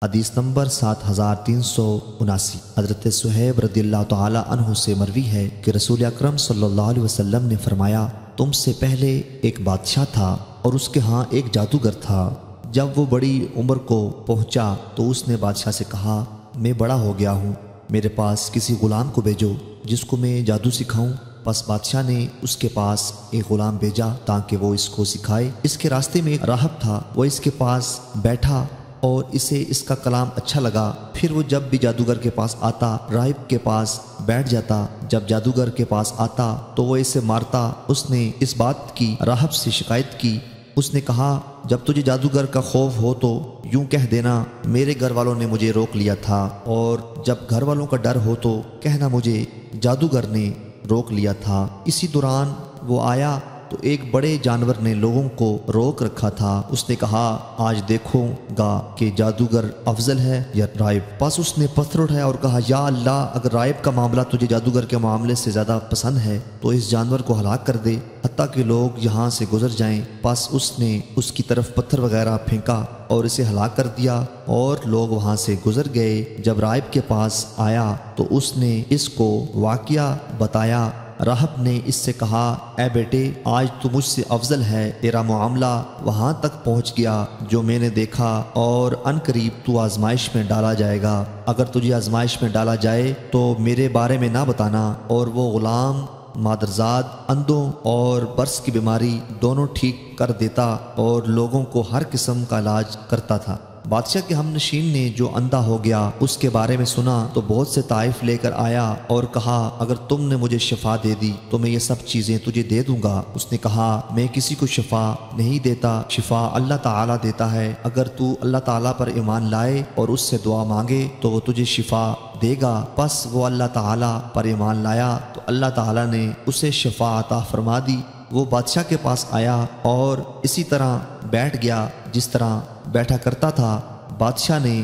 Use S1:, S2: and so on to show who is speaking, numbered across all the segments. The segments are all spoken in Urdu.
S1: حدیث نمبر 7379۔ حضرت صہیب رضی اللہ تعالی عنہ سے مروی ہے کہ رسول اکرم صلی اللہ علیہ وسلم نے فرمایا، تم سے پہلے ایک بادشاہ تھا اور اس کے ہاں ایک جادوگر تھا۔ جب وہ بڑی عمر کو پہنچا تو اس نے بادشاہ سے کہا، میں بڑا ہو گیا ہوں، میرے پاس کسی غلام کو بھیجو جس کو میں جادو سکھاؤں۔ پس بادشاہ نے اس کے پاس ایک غلام بھیجا تاکہ وہ اس کو سکھائے۔ اس کے راستے میں ایک راہب تھا، وہ اس کے پاس بیٹھا اور اسے اس کا کلام اچھا لگا۔ پھر وہ جب بھی جادوگر کے پاس آتا راہب کے پاس بیٹھ جاتا۔ جب جادوگر کے پاس آتا تو وہ اسے مارتا۔ اس نے اس بات کی راہب سے شکایت کی۔ اس نے کہا، جب تجھے جادوگر کا خوف ہو تو یوں کہہ دینا، میرے گھر والوں نے مجھے روک لیا تھا، اور جب گھر والوں کا ڈر ہو تو کہنا، مجھے جادوگر نے روک لیا تھا۔ اسی دوران وہ آیا تو ایک بڑے جانور نے لوگوں کو روک رکھا تھا۔ اس نے کہا، آج دیکھوں گا کہ جادوگر افضل ہے یا راہب۔ پس اس نے پتھر اٹھایا اور کہا، یا اللہ، اگر راہب کا معاملہ تجھے جادوگر کے معاملے سے زیادہ پسند ہے تو اس جانور کو ہلاک کر دے حتیٰ کہ لوگ یہاں سے گزر جائیں۔ پس اس نے اس کی طرف پتھر وغیرہ پھینکا اور اسے ہلاک کر دیا، اور لوگ وہاں سے گزر گئے۔ جب راہب کے پاس آیا تو اس نے اس کو واقعہ بتایا۔ راہب نے اس سے کہا، اے بیٹے، آج تو مجھ سے افضل ہے، تیرا معاملہ وہاں تک پہنچ گیا جو میں نے دیکھا، اور ان قریب تو آزمائش میں ڈالا جائے گا۔ اگر تجھے آزمائش میں ڈالا جائے تو میرے بارے میں نہ بتانا۔ اور وہ غلام مادرزاد اندھوں اور برس کی بیماری دونوں ٹھیک کر دیتا اور لوگوں کو ہر قسم کا علاج کرتا تھا۔ بادشاہ کے ہم نشین نے جو اندھا ہو گیا اس کے بارے میں سنا تو بہت سے طائف لے کر آیا اور کہا، اگر تم نے مجھے شفا دے دی تو میں یہ سب چیزیں تجھے دے دوں گا۔ اس نے کہا، میں کسی کو شفا نہیں دیتا، شفا اللہ تعالیٰ دیتا ہے۔ اگر تو اللہ تعالیٰ پر ایمان لائے اور اس سے دعا مانگے تو وہ تجھے شفا دے گا۔ پس وہ اللہ تعالیٰ پر ایمان لایا تو اللہ تعالیٰ نے اسے شفا عطا فرما دی۔ وہ بادشاہ کے پاس آیا اور اسی طرح بیٹھ گیا جس طرح بیٹھا کرتا تھا۔ بادشاہ نے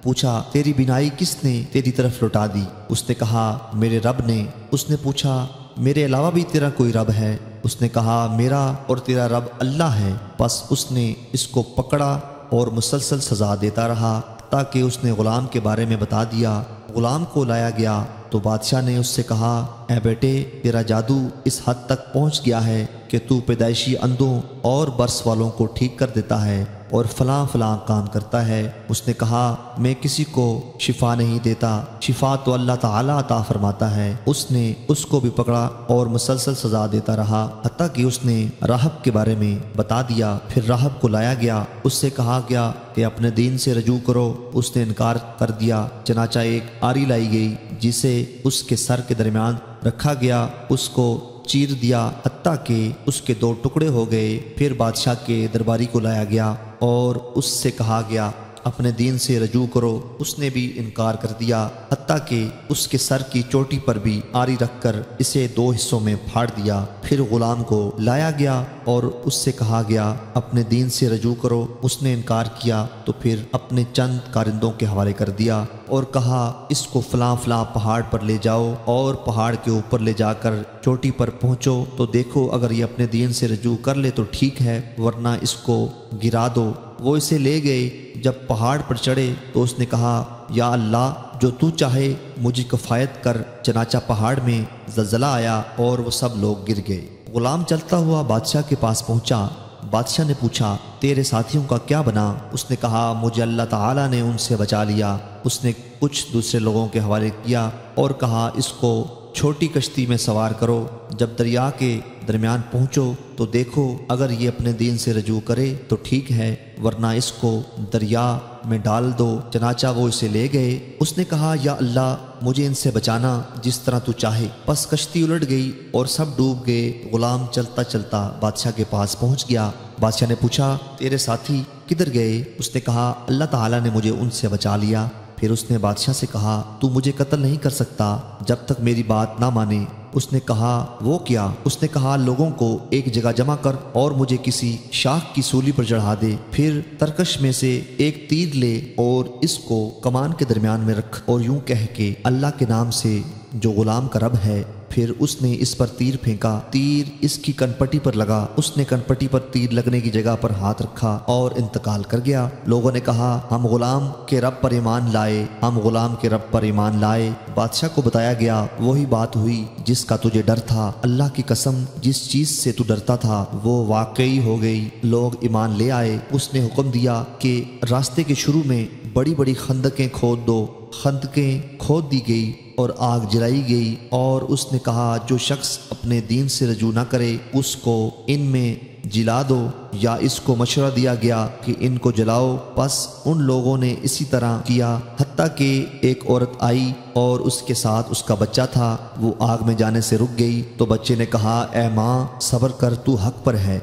S1: پوچھا، تیری بینائی کس نے تیری طرف لوٹا دی؟ اس نے کہا، میرے رب نے۔ اس نے پوچھا، میرے علاوہ بھی تیرا کوئی رب ہے؟ اس نے کہا، میرا اور تیرا رب اللہ ہے۔ پس اس نے اس کو پکڑا اور مسلسل سزا دیتا رہا تاکہ اس نے غلام کے بارے میں بتا دیا۔ غلام کو لایا گیا تو بادشاہ نے اس سے کہا، اے بیٹے، تیرا جادو اس حد تک پہنچ گیا ہے کہ تو پیدائشی اندھوں اور برس والوں کو ٹھیک کر دیتا ہے اور فلاں فلاں کام کرتا ہے۔ اس نے کہا، میں کسی کو شفا نہیں دیتا، شفا تو اللہ تعالیٰ عطا فرماتا ہے۔ اس نے اس کو بھی پکڑا اور مسلسل سزا دیتا رہا حتیٰ کہ اس نے راہب کے بارے میں بتا دیا۔ پھر راہب کو لایا گیا، اس سے کہا گیا کہ اپنے دین سے رجوع کرو۔ اس نے انکار کر دیا۔ چنانچہ ایک آری لائی گئی جسے اس کے سر کے درمیان رکھا گیا، اس کو چیر دیا حتیٰ کہ اس کے 2 ٹکڑے ہو گئے۔ پھر بادشاہ کے درباری کو لایا گیا اور اس سے کہا گیا، اپنے دین سے رجوع کرو۔ اس نے بھی انکار کر دیا حتیٰ کہ اس کے سر کی چوٹی پر بھی آری رکھ کر اسے 2 حصوں میں پھاڑ دیا۔ پھر غلام کو لایا گیا اور اس سے کہا گیا، اپنے دین سے رجوع کرو۔ اس نے انکار کیا تو پھر اپنے چند کارندوں کے حوالے کر دیا اور کہا، اس کو فلاں فلاں پہاڑ پر لے جاؤ اور پہاڑ کے اوپر لے جا کر چوٹی پر پہنچو تو دیکھو، اگر یہ اپنے دین سے رجوع کر لے تو ٹھیک ہے، ورنہ اس کو گرا دو۔ وہ اسے لے گئے۔ جب پہاڑ پر چڑھے تو اس نے کہا، یا اللہ، جو تو چاہے مجھے کفایت کر۔ چنانچہ پہاڑ میں زلزلہ آیا اور وہ سب لوگ گر گئے۔ غلام چلتا ہوا بادشاہ کے پاس پہنچا۔ بادشاہ نے پوچھا، تیرے ساتھیوں کا کیا بنا؟ اس نے کہا، مجھے اللہ تعالیٰ نے ان سے بچا لیا۔ اس نے کچھ دوسرے لوگوں کے حوالے کیا اور کہا، اس کو چھوٹی کشتی میں سوار کرو۔ جب دریا کے درمیان پہنچو تو دیکھو، اگر یہ اپنے دین سے رجوع کرے تو ٹھیک ہے، ورنہ اس کو دریا میں ڈال دو۔ چنانچہ وہ اسے لے گئے۔ اس نے کہا، یا اللہ، مجھے ان سے بچانا جس طرح تو چاہے۔ پس کشتی الٹ گئی اور سب ڈوب گئے۔ غلام چلتا چلتا بادشاہ کے پاس پہنچ گیا۔ بادشاہ نے پوچھا، تیرے ساتھی کدھر گئے؟ اس نے کہا، اللہ تعالیٰ نے مجھے ان سے بچا لیا۔ پھر اس نے بادشاہ سے کہا، تو مجھے قتل نہیں کر سکتا جب تک میری بات نہ مانے۔ اس نے کہا، وہ کیا؟ اس نے کہا، لوگوں کو ایک جگہ جمع کر اور مجھے کسی شاخ کی سولی پر چڑھا دے، پھر ترکش میں سے ایک تیر لے اور اس کو کمان کے درمیان میں رکھ، اور یوں کہہ کہ اللہ کے نام سے جو غلام کا رب ہے پھر اس نے اس پر تیر پھینکا، تیر اس کی کنپٹی پر لگا، اس نے کنپٹی پر تیر لگنے کی جگہ پر ہاتھ رکھا اور انتقال کر گیا۔ لوگوں نے کہا ہم غلام کے رب پر ایمان لائے، ہم غلام کے رب پر ایمان لائے۔ بادشاہ کو بتایا گیا وہی بات ہوئی جس کا تجھے ڈر تھا، اللہ کی قسم جس چیز سے تو ڈرتا تھا وہ واقعی ہو گئی۔ لوگ ایمان لے آئے۔ اس نے حکم دیا کہ راستے کے شروع میں بڑی بڑی خندقیں کھود دو۔ خندقیں کھود دی گئی اور آگ جلائی گئی، اور اس نے کہا جو شخص اپنے دین سے رجوع نہ کرے اس کو ان میں جلا دو، یا اس کو مشورہ دیا گیا کہ ان کو جلاؤ۔ پس ان لوگوں نے اسی طرح کیا، حتیٰ کہ ایک عورت آئی اور اس کے ساتھ اس کا بچہ تھا، وہ آگ میں جانے سے رک گئی تو بچے نے کہا اے ماں صبر کر، تو حق پر ہے۔